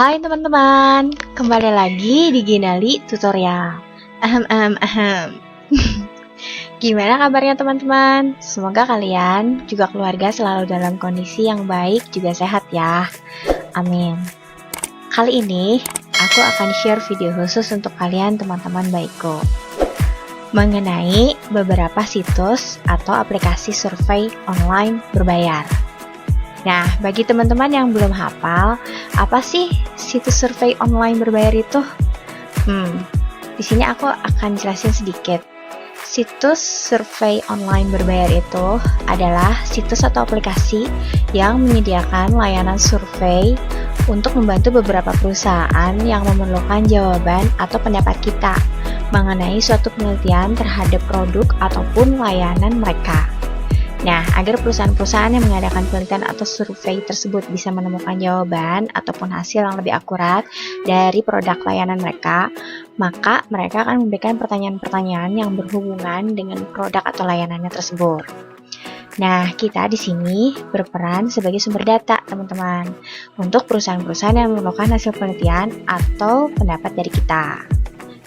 Hai teman-teman, kembali lagi di Ginali Tutorial. Gimana kabarnya teman-teman? Semoga kalian juga keluarga selalu dalam kondisi yang baik juga sehat ya. Amin. Kali ini aku akan share video khusus untuk kalian teman-teman baikku mengenai beberapa situs atau aplikasi survei online berbayar. Nah, bagi teman-teman yang belum hafal, apa sih situs survei online berbayar itu? Di sini aku akan jelasin sedikit. Situs survei online berbayar itu adalah situs atau aplikasi yang menyediakan layanan survei untuk membantu beberapa perusahaan yang memerlukan jawaban atau pendapat kita mengenai suatu penelitian terhadap produk ataupun layanan mereka. Nah, agar perusahaan-perusahaan yang mengadakan penelitian atau survei tersebut bisa menemukan jawaban ataupun hasil yang lebih akurat dari produk layanan mereka, maka mereka akan memberikan pertanyaan-pertanyaan yang berhubungan dengan produk atau layanannya tersebut. Nah, kita di sini berperan sebagai sumber data, teman-teman, untuk perusahaan-perusahaan yang memerlukan hasil penelitian atau pendapat dari kita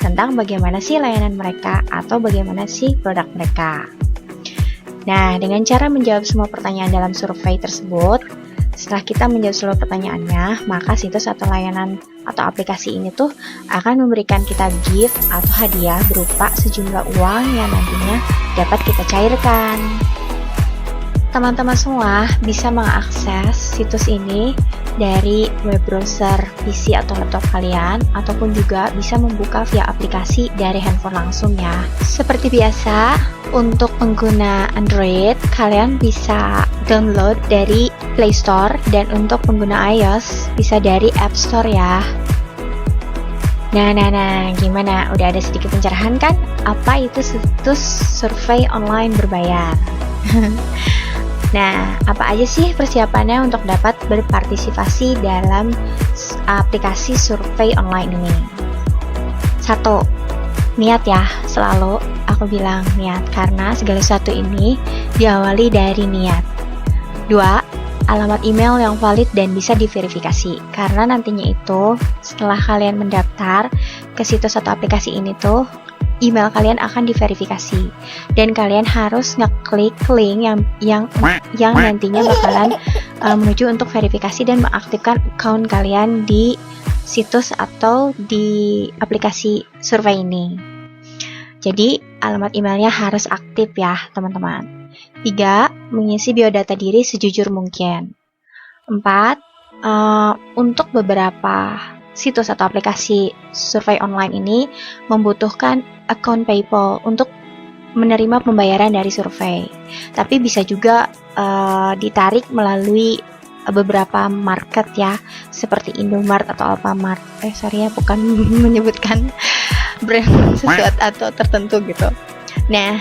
tentang bagaimana sih layanan mereka atau bagaimana sih produk mereka. Nah, dengan cara menjawab semua pertanyaan dalam survei tersebut, setelah kita menjawab seluruh pertanyaannya, maka situs atau layanan atau aplikasi ini tuh akan memberikan kita gift atau hadiah berupa sejumlah uang yang nantinya dapat kita cairkan. Teman-teman semua bisa mengakses situs ini dari web browser PC atau laptop kalian, ataupun juga bisa membuka via aplikasi dari handphone langsung ya. Seperti biasa, untuk pengguna Android, kalian bisa download dari Play Store, dan untuk pengguna iOS bisa dari App Store ya. Nah, gimana? Udah ada sedikit pencerahan kan? Apa itu situs survei online berbayar? Nah, apa aja sih persiapannya untuk dapat berpartisipasi dalam aplikasi survei online ini? 1. Niat ya, selalu aku bilang niat, karena segala sesuatu ini diawali dari niat. 2. Alamat email yang valid dan bisa diverifikasi, karena nantinya itu setelah kalian mendaftar ke situs atau aplikasi ini tuh, email kalian akan diverifikasi dan kalian harus ngeklik link yang nantinya bakalan menuju untuk verifikasi dan mengaktifkan account kalian di situs atau di aplikasi survei ini. Jadi alamat emailnya harus aktif ya teman-teman. 3. Mengisi biodata diri sejujur mungkin. 4. Untuk beberapa situs atau aplikasi survei online ini membutuhkan akun PayPal untuk menerima pembayaran dari survei. Tapi bisa juga ditarik melalui beberapa market ya, seperti Indomaret atau Alfamart. Bukan menyebutkan brand sesuatu atau tertentu gitu. Nah,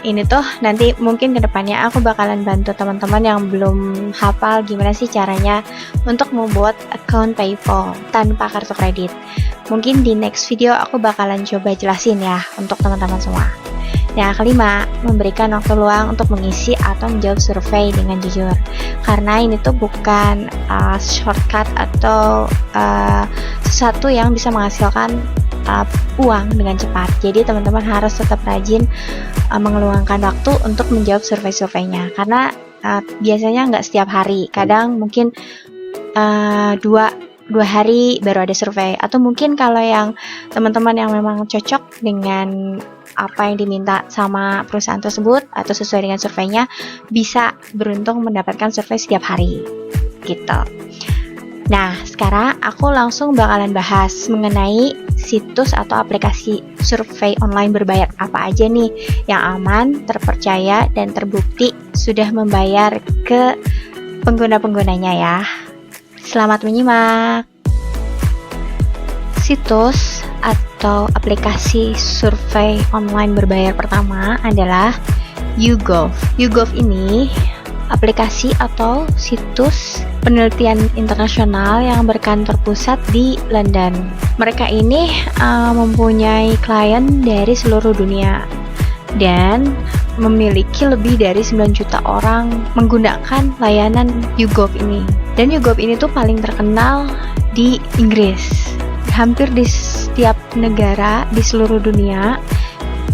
ini tuh nanti mungkin kedepannya aku bakalan bantu teman-teman yang belum hafal gimana sih caranya untuk membuat akun PayPal tanpa kartu kredit. Mungkin di next video aku bakalan coba jelasin ya untuk teman-teman semua. Nah, 5. Memberikan waktu luang untuk mengisi atau menjawab survei dengan jujur. Karena ini tuh bukan shortcut atau sesuatu yang bisa menghasilkan uang dengan cepat. Jadi teman-teman harus tetap rajin mengeluangkan waktu untuk menjawab survei-surveinya. Karena biasanya nggak setiap hari. Kadang mungkin 2 hari baru ada survei, atau mungkin kalau yang teman-teman yang memang cocok dengan apa yang diminta sama perusahaan tersebut atau sesuai dengan surveinya, bisa beruntung mendapatkan survei setiap hari gitu. Nah, sekarang aku langsung bakalan bahas mengenai situs atau aplikasi survei online berbayar apa aja nih yang aman, terpercaya, dan terbukti sudah membayar ke pengguna-penggunanya ya. Selamat menyimak. Situs atau aplikasi survei online berbayar pertama adalah YouGov. YouGov ini aplikasi atau situs penelitian internasional yang berkantor pusat di London. Mereka ini mempunyai klien dari seluruh dunia dan memiliki lebih dari 9 juta orang menggunakan layanan YouGov ini. Dan YouGov ini tuh paling terkenal di Inggris. Hampir di setiap negara di seluruh dunia,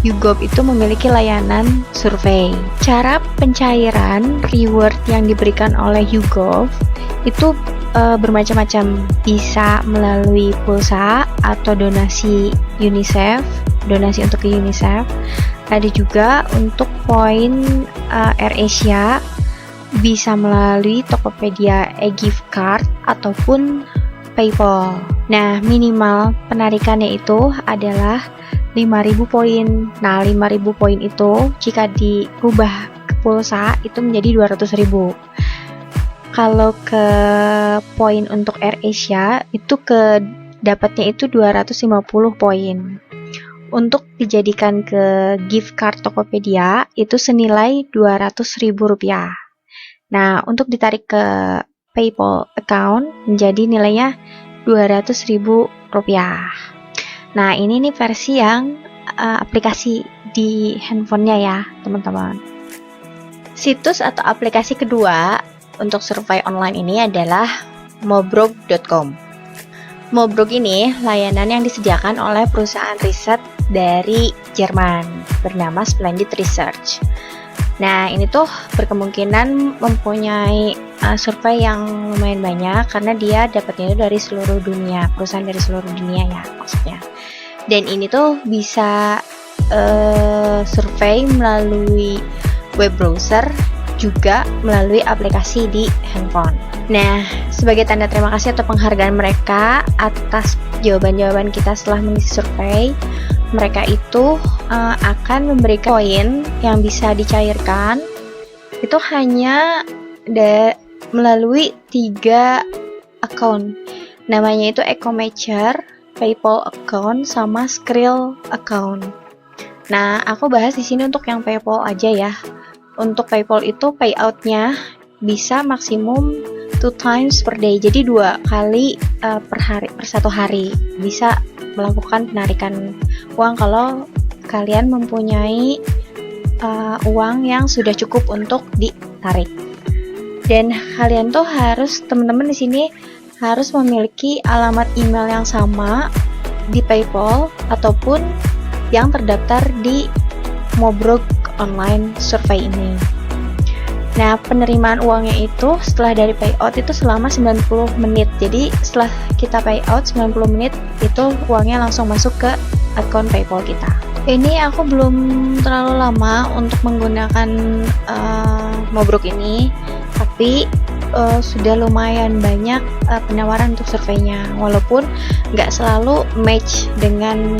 YouGov itu memiliki layanan survei. Cara pencairan reward yang diberikan oleh YouGov itu bermacam-macam, bisa melalui pulsa atau donasi UNICEF, donasi untuk ke UNICEF. Ada juga untuk poin AirAsia, bisa melalui Tokopedia e-gift card ataupun PayPal. Nah, minimal penarikannya itu adalah 5.000 poin. Nah, 5.000 poin itu jika diubah ke pulsa itu menjadi 200.000. Kalau ke poin untuk AirAsia itu dapatnya itu 250 poin. Untuk dijadikan ke gift card Tokopedia itu senilai Rp200.000. Nah, untuk ditarik ke PayPal account menjadi nilainya Rp200.000. Nah, ini nih versi yang aplikasi di handphonenya ya, teman-teman. Situs atau aplikasi kedua untuk survei online ini adalah mobrog.com. Mobrog ini layanan yang disediakan oleh perusahaan riset dari Jerman bernama Splendid Research. Nah, ini tuh berkemungkinan mempunyai survei yang lumayan banyak karena dia dapatnya itu dari seluruh dunia, perusahaan dari seluruh dunia ya maksudnya. Dan ini tuh bisa survei melalui web browser, juga melalui aplikasi di handphone. Nah, sebagai tanda terima kasih atau penghargaan mereka atas jawaban-jawaban kita setelah mengisi survei, mereka itu akan memberikan poin yang bisa dicairkan itu hanya melalui 3 account. Namanya itu Ecomatcher, PayPal account, sama Skrill account. Nah, aku bahas di sini untuk yang PayPal aja ya. Untuk PayPal itu payoutnya bisa maksimum 2 times per day, jadi 2 kali per satu hari bisa melakukan penarikan uang kalau kalian mempunyai uang yang sudah cukup untuk ditarik. Dan kalian tuh harus, teman-teman di sini harus memiliki alamat email yang sama di PayPal ataupun yang terdaftar di Mobrog online survei ini. Nah, penerimaan uangnya itu setelah dari payout itu selama 90 menit. Jadi setelah kita payout 90 menit itu uangnya langsung masuk ke akun PayPal kita. Ini aku belum terlalu lama untuk menggunakan Mobrog ini, tapi sudah lumayan banyak penawaran untuk surveinya. Walaupun nggak selalu match dengan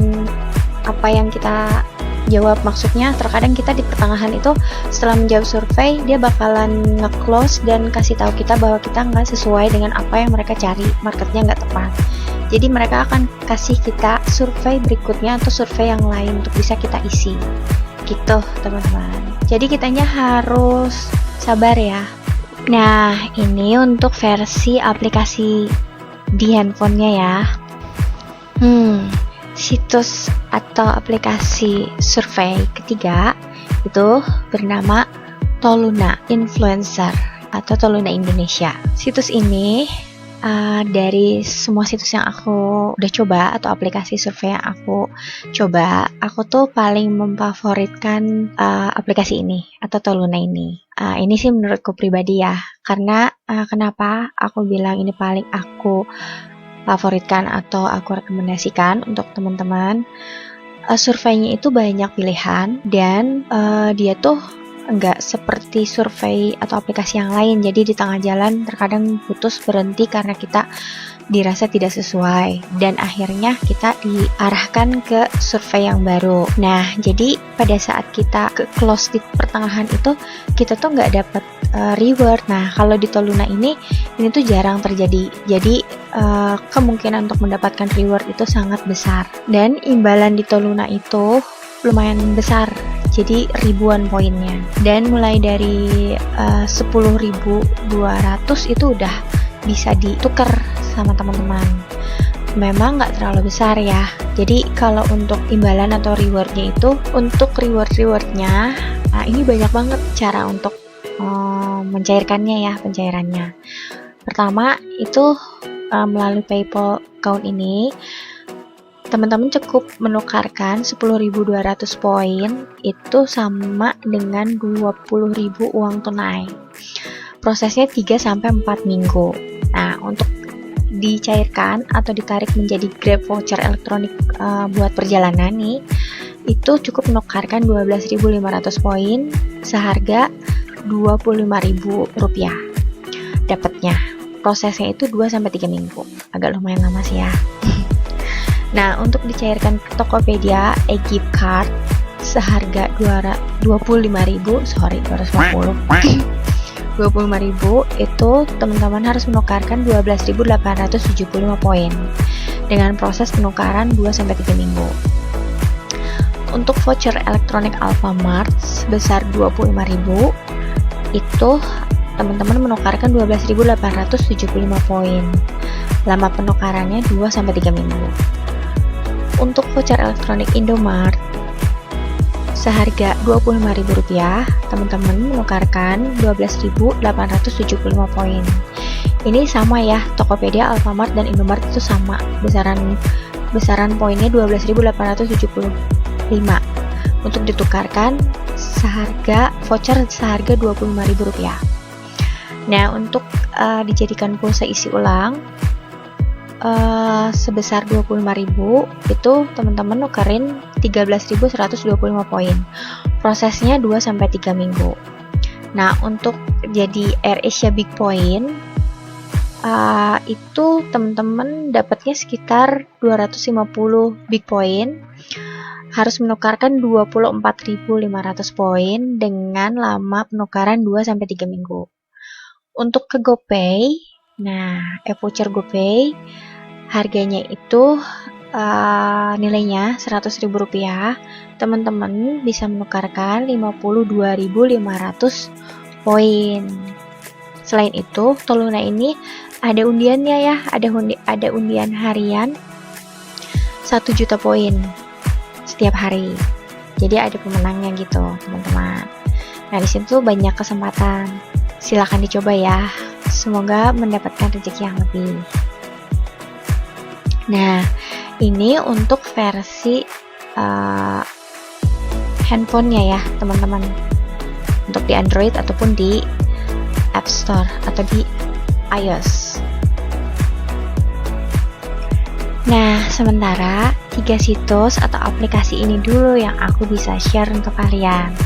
apa yang kita jawab, maksudnya terkadang kita di pertengahan itu setelah menjawab survei dia bakalan nge-close dan kasih tahu kita bahwa kita nggak sesuai dengan apa yang mereka cari, marketnya nggak tepat. Jadi mereka akan kasih kita survei berikutnya atau survei yang lain untuk bisa kita isi gitu, teman-teman. Jadi kitanya harus sabar ya. Nah, ini untuk versi aplikasi di handphonenya ya. Situs atau aplikasi survei ketiga itu bernama Toluna Influencer atau Toluna Indonesia. Situs ini dari semua situs yang aku udah coba atau aplikasi survei yang aku coba, aku tuh paling memfavoritkan aplikasi ini atau Toluna ini. Ini sih menurutku pribadi ya, karena kenapa aku bilang ini paling aku favoritkan atau aku rekomendasikan untuk teman-teman. Surveinya itu banyak pilihan dan dia tuh nggak seperti survei atau aplikasi yang lain, jadi di tengah jalan terkadang putus berhenti karena kita dirasa tidak sesuai dan akhirnya kita diarahkan ke survei yang baru. Nah, jadi pada saat kita ke close di pertengahan itu kita tuh nggak dapat reward. Nah, kalau di Toluna ini tuh jarang terjadi. Jadi kemungkinan untuk mendapatkan reward itu sangat besar dan imbalan di Toluna itu lumayan besar. Jadi ribuan poinnya dan mulai dari 10.200 itu udah bisa ditukar sama teman-teman. Memang nggak terlalu besar ya. Jadi kalau untuk imbalan atau rewardnya itu, untuk rewardnya ini banyak banget cara untuk mencairkannya ya, pencairannya. Pertama itu melalui PayPal account ini, teman-teman cukup menukarkan 10.200 poin itu sama dengan 20.000 uang tunai. Prosesnya 3-4 minggu. Nah, untuk dicairkan atau ditarik menjadi Grab voucher elektronik buat perjalanan nih, itu cukup menukarkan 12.500 poin seharga Rp25.000 dapatnya. Prosesnya itu 2-3 minggu. Agak lumayan lama sih ya. Nah, untuk dicairkan ke Tokopedia e-gift card seharga 25.000, 250. 25.000 itu teman-teman harus menukarkan 12.875 poin dengan proses penukaran 2-3 minggu. Untuk voucher elektronik Alfamart sebesar 25.000 itu teman-teman menukarkan 12.875 poin. Lama penukarannya 2-3 minggu. Untuk voucher elektronik Indomart seharga Rp25.000, teman-teman menukarkan 12.875 poin. Ini sama ya, Tokopedia, Alfamart, dan Indomart itu sama. Besaran poinnya 12.875 untuk ditukarkan voucher seharga Rp25.000. Nah, untuk dijadikan pulsa isi ulang sebesar 25.000 itu teman-teman nukerin 13.125 poin. Prosesnya 2-3 minggu. Nah, untuk jadi AirAsia Big Point itu teman-teman dapatnya sekitar 250 Big Point. Harus menukarkan 24.500 poin dengan lama penukaran 2-3 minggu. Untuk ke GoPay, nah, e-voucher GoPay harganya itu nilainya Rp100.000. Teman-teman bisa menukarkan 52.500 poin. Selain itu, Toluna ini ada undiannya ya, ada undian harian 1 juta poin setiap hari. Jadi ada pemenangnya gitu, teman-teman. Nah, di situ banyak kesempatan. Silahkan dicoba ya. Semoga mendapatkan rezeki yang lebih. Nah, ini untuk versi handphonenya ya, teman-teman. Untuk di Android ataupun di App Store atau di iOS. Nah, sementara 3 situs atau aplikasi ini dulu yang aku bisa share untuk kalian.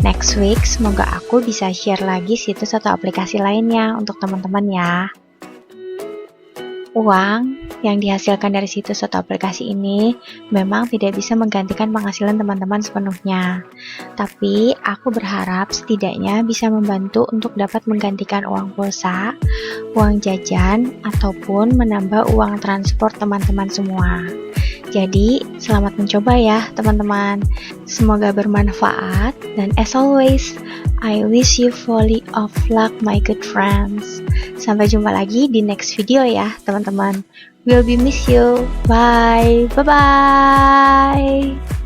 Next week, semoga aku bisa share lagi situs atau aplikasi lainnya untuk teman-teman ya. Uang yang dihasilkan dari situs atau aplikasi ini memang tidak bisa menggantikan penghasilan teman-teman sepenuhnya. Tapi, aku berharap setidaknya bisa membantu untuk dapat menggantikan uang pulsa, uang jajan, ataupun menambah uang transport teman-teman semua. Jadi, selamat mencoba ya teman-teman. Semoga bermanfaat dan as always, I wish you fully of luck my good friends. Sampai jumpa lagi di next video ya teman-teman. Will be miss you. Bye. Bye-bye.